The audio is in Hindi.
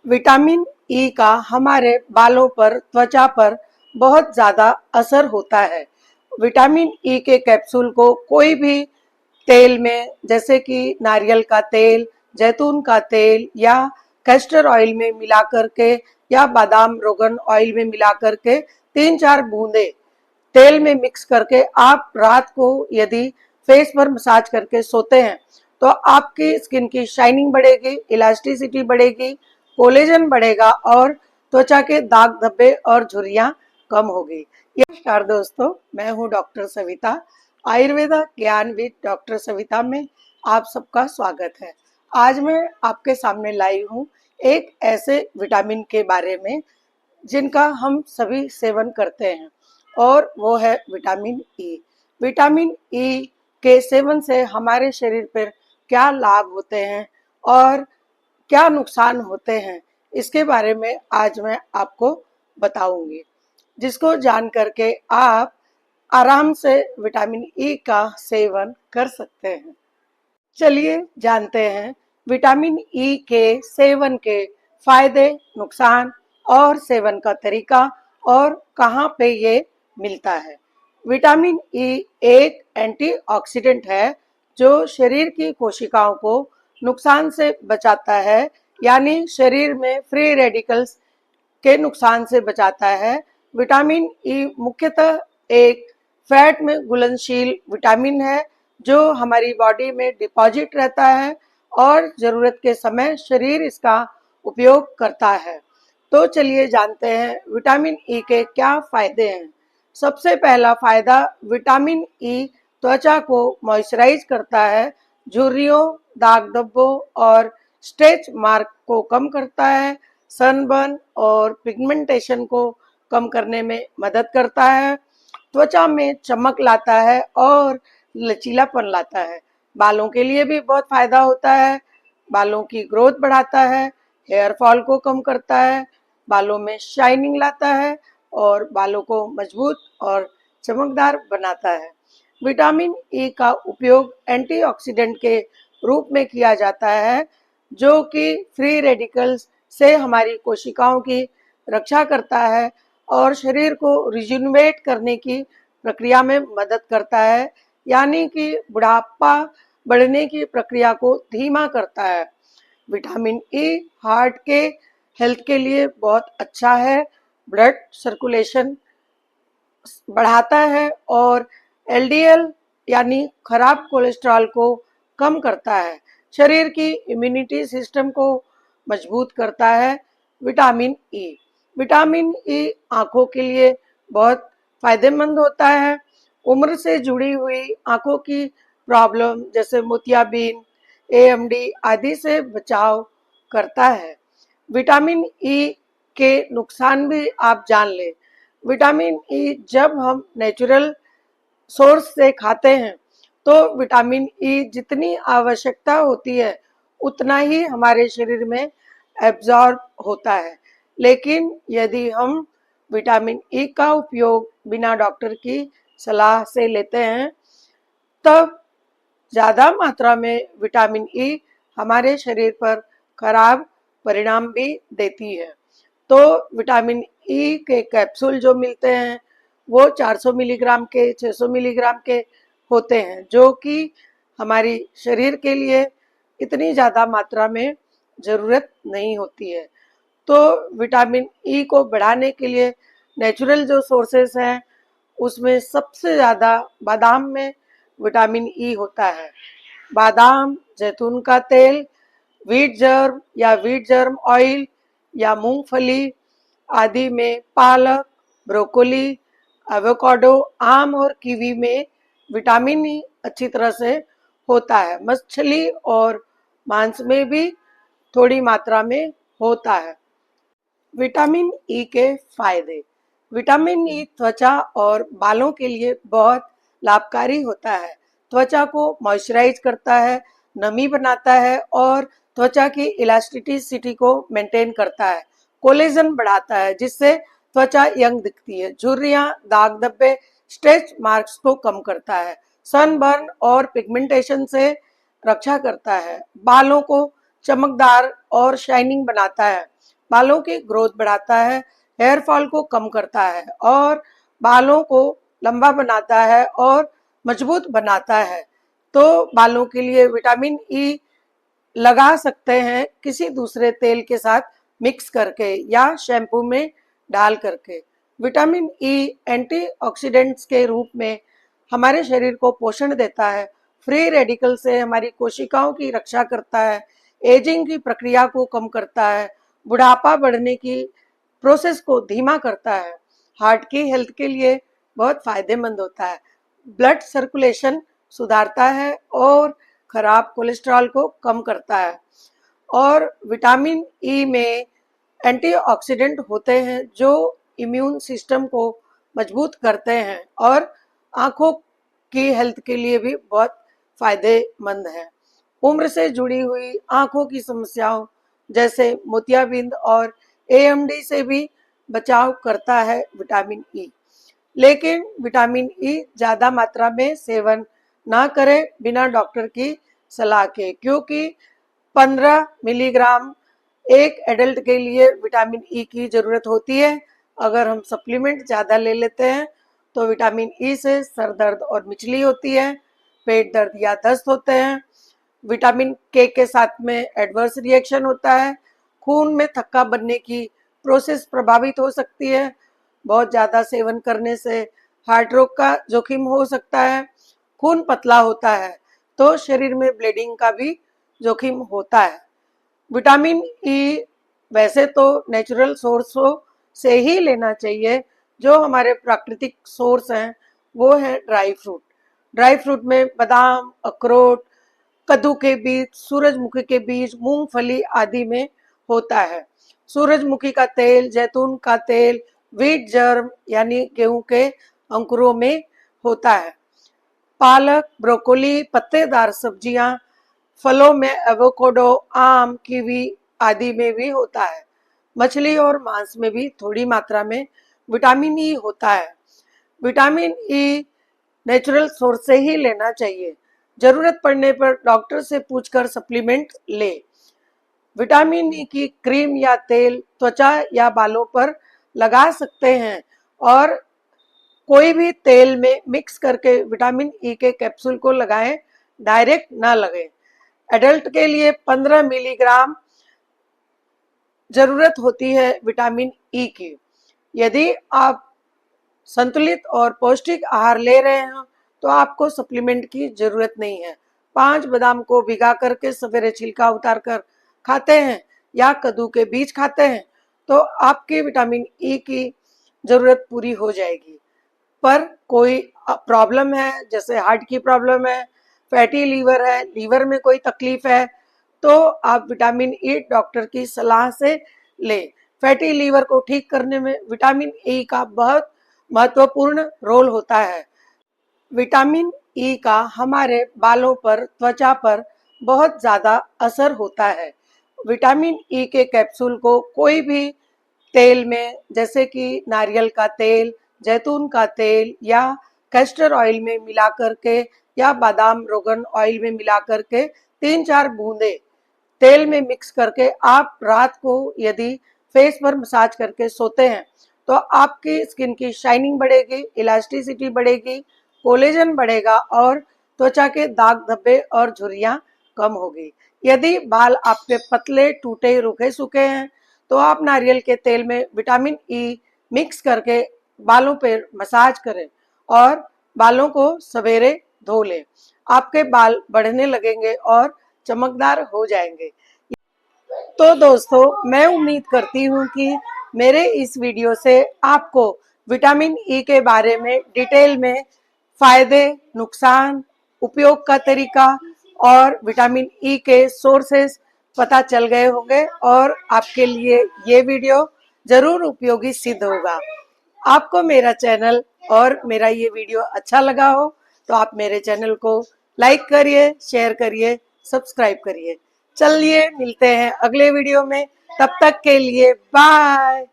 विटामिन ई का हमारे बालों पर, त्वचा पर बहुत ज़्यादा असर होता है। विटामिन ई के कैप्सूल को कोई भी तेल में, जैसे कि नारियल का तेल, जैतून का तेल या कैस्टर ऑयल में मिला करके या बादाम रोगन ऑयल में मिला करके 3-4 बूंदे तेल में मिक्स करके आप रात को यदि फेस पर मसाज करके सोते हैं तो आपकी स्किन की शाइनिंग बढ़ेगी, इलास्टिसिटी बढ़ेगी, कोलेजन बढ़ेगा और त्वचा के दाग धब्बे और झुर्रियां कम होगी। नमस्कार दोस्तों, मैं हूं डॉक्टर सविता। आयुर्वेदा ज्ञान विद डॉक्टर सविता में आप सबका स्वागत है। आज मैं आपके सामने लाई हूं एक ऐसे विटामिन के बारे में जिनका हम सभी सेवन करते हैं और वो है विटामिन ई। विटामिन ई के सेवन से हमारे शरीर पर क्या लाभ होते हैं और क्या नुकसान होते हैं, इसके बारे में आज मैं आपको बताऊंगी, जिसको जान करके आप आराम से विटामिन ई का सेवन कर सकते हैं। चलिए जानते हैं विटामिन ई के सेवन के फायदे, नुकसान और सेवन का तरीका और कहाँ पे ये मिलता है। विटामिन ई एक एंटीऑक्सीडेंट है जो शरीर की कोशिकाओं को नुकसान से बचाता है, यानी शरीर में फ्री रेडिकल्स के नुकसान से बचाता है। विटामिन ई मुख्यतः एक फैट में घुलनशील विटामिन है जो हमारी बॉडी में डिपॉजिट रहता है और ज़रूरत के समय शरीर इसका उपयोग करता है। तो चलिए जानते हैं विटामिन ई के क्या फायदे हैं। सबसे पहला फायदा, विटामिन ई त्वचा को मॉइस्चराइज करता है, झुर्रियों, दाग धब्बों और स्ट्रेच मार्क को कम करता है, सनबर्न और पिगमेंटेशन को कम करने में मदद करता है, त्वचा में चमक लाता है और लचीलापन लाता है। बालों के लिए भी बहुत फायदा होता है, बालों की ग्रोथ बढ़ाता है, हेयर फॉल को कम करता है, बालों में शाइनिंग लाता है और बालों को मजबूत और चमकदार बनाता है। विटामिन ई का उपयोग एंटीऑक्सीडेंट के रूप में किया जाता है जो कि फ्री रेडिकल्स से हमारी कोशिकाओं की रक्षा करता है और शरीर को रिजुनवेट करने की प्रक्रिया में मदद करता है, यानी कि बुढ़ापा बढ़ने की प्रक्रिया को धीमा करता है। विटामिन ई हार्ट के हेल्थ के लिए बहुत अच्छा है, ब्लड सर्कुलेशन बढ़ाता है और एलडीएल यानी खराब कोलेस्ट्रॉल को कम करता है, शरीर की इम्यूनिटी सिस्टम को मजबूत करता है। विटामिन ई आंखों के लिए बहुत फायदेमंद होता है। उम्र से जुड़ी हुई आंखों की प्रॉब्लम जैसे मोतियाबिंद, एएमडी आदि से बचाव करता है। विटामिन ई के नुकसान भी आप जान लें। विटामिन ई जब हम नेचुरल सोर्स से खाते हैं तो विटामिन ई जितनी आवश्यकता होती है उतना ही हमारे शरीर में एब्जॉर्ब होता है, लेकिन यदि हम विटामिन ई का उपयोग बिना डॉक्टर की सलाह से लेते हैं तब ज़्यादा मात्रा में विटामिन ई हमारे शरीर पर खराब परिणाम भी देती है। तो विटामिन ई के कैप्सूल जो मिलते हैं वो 400 मिलीग्राम के, 600 मिलीग्राम के होते हैं, जो कि हमारी शरीर के लिए इतनी ज़्यादा मात्रा में ज़रूरत नहीं होती है। तो विटामिन ई को बढ़ाने के लिए नेचुरल जो सोर्सेस हैं उसमें सबसे ज़्यादा बादाम में विटामिन ई होता है। बादाम, जैतून का तेल, व्हीट जर्म या व्हीट जर्म ऑयल या मूंगफली आदि में, पालक, ब्रोकोली, एवोकाडो, आम और कीवी में विटामिन ई अच्छी तरह से होता है। मछली और मांस में भी थोड़ी मात्रा में होता है। विटामिन ई के फायदे। विटामिन ई त्वचा और बालों के लिए बहुत लाभकारी होता है। त्वचा को मॉइस्चराइज करता है, नमी बनाता है और त्वचा की इलास्टिसिटी को मेंटेन करता है। कोलेजन बढ़ाता है जिससे त्वचा यंग दिखती है। झुर्रियां, दाग धब्बे, स्ट्रेच मार्क्स को कम करता है। सनबर्न और पिगमेंटेशन से रक्षा करता है। बालों को चमकदार और शाइनिंग बनाता है। बालों की ग्रोथ बढ़ाता है, हेयर फॉल को कम करता है और बालों को लंबा बनाता है और मजबूत बनाता है। तो बालों के लिए विटामिन ई लगा सकते हैं किसी दूसरे तेल के साथ मिक्स करके या शैम्पू में डाल करके। विटामिन ई एंटीऑक्सीडेंट्स के रूप में हमारे शरीर को पोषण देता है, फ्री रेडिकल से हमारी कोशिकाओं की रक्षा करता है, एजिंग की प्रक्रिया को कम करता है, बुढ़ापा बढ़ने की प्रोसेस को धीमा करता है, हार्ट की हेल्थ के लिए बहुत फायदेमंद होता है, ब्लड सर्कुलेशन सुधारता है और खराब कोलेस्ट्रॉल को कम करता है। और विटामिन ई में एंटीऑक्सीडेंट होते हैं जो इम्यून सिस्टम को मजबूत करते हैं और आंखों की हेल्थ के लिए भी बहुत फायदेमंद है। उम्र से जुड़ी हुई आंखों की समस्याओं जैसे मोतियाबिंद और एएमडी से भी बचाव करता है विटामिन ई। लेकिन विटामिन ई ज़्यादा मात्रा में सेवन ना करें बिना डॉक्टर की सलाह के, क्योंकि 15 मिलीग्राम एक एडल्ट के लिए विटामिन ई की ज़रूरत होती है। अगर हम सप्लीमेंट ज़्यादा ले लेते हैं तो विटामिन ई से सर दर्द और मिचली होती है, पेट दर्द या दस्त होते हैं। विटामिन के साथ में एडवर्स रिएक्शन होता है, खून में थक्का बनने की प्रोसेस प्रभावित हो सकती है, बहुत ज़्यादा सेवन करने से हार्ट रोग का जोखिम हो सकता है, खून पतला होता है तो शरीर में ब्लीडिंग का भी जोखिम होता है। विटामिन ई वैसे तो नेचुरल सोर्सों से ही लेना चाहिए, जो हमारे प्राकृतिक सोर्स हैं वो है ड्राई फ्रूट। ड्राई फ्रूट में बादाम, अखरोट, कद्दू के बीज, सूरजमुखी के बीज, मूंगफली आदि में होता है। सूरजमुखी का तेल, जैतून का तेल, व्हीट जर्म यानी गेहूं के अंकुरों में होता है। पालक, ब्रोकोली, पत्तेदार सब्जियां, फलों में एवोकाडो, आम, कीवी आदि में भी होता है। मछली और मांस में भी थोड़ी मात्रा में विटामिन ई होता है। विटामिन ई नेचुरल सोर्स से ही लेना चाहिए, जरूरत पड़ने पर डॉक्टर से पूछकर सप्लीमेंट ले। विटामिन ई की क्रीम या तेल त्वचा या बालों पर लगा सकते हैं और कोई भी तेल में मिक्स करके विटामिन ई के कैप्सूल को लगाएं, डायरेक्ट ना लगे। एडल्ट के लिए 15 मिलीग्राम जरूरत होती है विटामिन ई की। यदि आप संतुलित और पौष्टिक आहार ले रहे हैं तो आपको सप्लीमेंट की जरूरत नहीं है। 5 बादाम को भिगा करके सवेरे छिलका उतार कर खाते हैं या कद्दू के बीज खाते हैं तो आपकी विटामिन ई की जरूरत पूरी हो जाएगी। पर कोई प्रॉब्लम है, जैसे हार्ट की प्रॉब्लम है, फैटी लीवर है, लीवर में कोई तकलीफ है, तो आप विटामिन ई डॉक्टर की सलाह से लें। फैटी लीवर को ठीक करने में विटामिन ई का बहुत महत्वपूर्ण रोल होता है। विटामिन ई का हमारे बालों पर, त्वचा पर बहुत ज़्यादा असर होता है। विटामिन ई के कैप्सूल को कोई भी तेल में, जैसे कि नारियल का तेल, जैतून का तेल या कैस्टर ऑयल में मिला करके या बादाम रोगन ऑयल में मिला करके 3-4 बूंदे तेल में मिक्स करके आप रात को यदि फेस पर मसाज करके सोते हैं तो आपकी स्किन की शाइनिंग बढ़ेगी, इलास्टिसिटी बढ़ेगी, कोलेजन बढ़ेगा और त्वचा के दाग धब्बे और झुर्रियां कम होगी। यदि बाल आपके पतले, टूटे, रूखे सूखे हैं तो आप नारियल के तेल में विटामिन ई मिक्स करके बालों पर मसाज करें और बालों को सवेरे धो लें। आपके बाल बढ़ने लगेंगे और चमकदार हो जाएंगे। तो दोस्तों, मैं उम्मीद करती हूँ कि मेरे इस वीडियो से आपको विटामिन ई के बारे में डिटेल में फायदे, नुकसान, उपयोग का तरीका और विटामिन ई के सोर्सेस पता चल गए होंगे और आपके लिए ये वीडियो जरूर उपयोगी सिद्ध होगा। आपको मेरा चैनल और मेरा ये वीडियो अच्छा लगा हो तो आप मेरे चैनल को लाइक करिए, शेयर करिए, सब्सक्राइब करिए। चलिए मिलते हैं अगले वीडियो में, तब तक के लिए बाय।